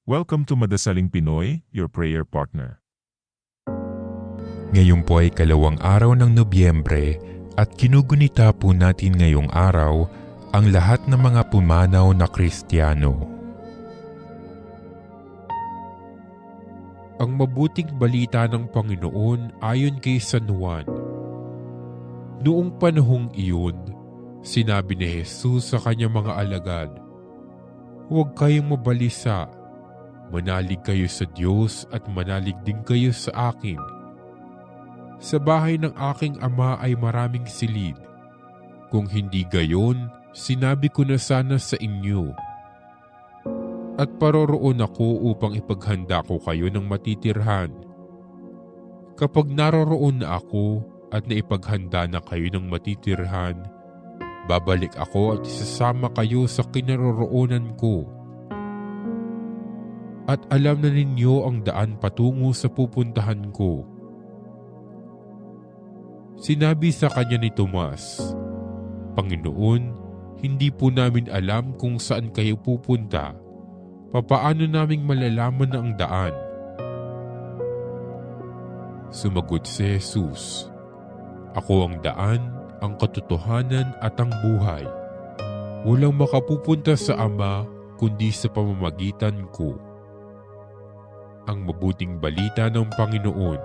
Welcome to Madasaling Pinoy, your prayer partner. Ngayon po ay kalawang araw ng Nobyembre at kinugunita po natin ngayong araw ang lahat ng mga pumanaw na Kristiyano. Ang mabuting balita ng Panginoon ayon kay San Juan. Noong panahong iyon, sinabi ni Jesus sa kanyang mga alagad, "Huwag kayong mabalisa, manalig kayo sa Diyos at manalig din kayo sa akin. Sa bahay ng aking ama ay maraming silid. Kung hindi gayon, sinabi ko na sana sa inyo. At paroroon ako upang ipaghanda ko kayo ng matitirhan. Kapag naroroon na ako at naipaghanda na kayo ng matitirhan, babalik ako at isasama kayo sa kinaroroonan ko. At alam na ninyo ang daan patungo sa pupuntahan ko." Sinabi sa kanya ni Tomas, "Panginoon, hindi po namin alam kung saan kayo pupunta. Papaano naming malalaman na ang daan?" Sumagot si Jesus, "Ako ang daan, ang katotohanan at ang buhay. Walang makapupunta sa Ama kundi sa pamamagitan ko." Ang mabuting balita ng Panginoon.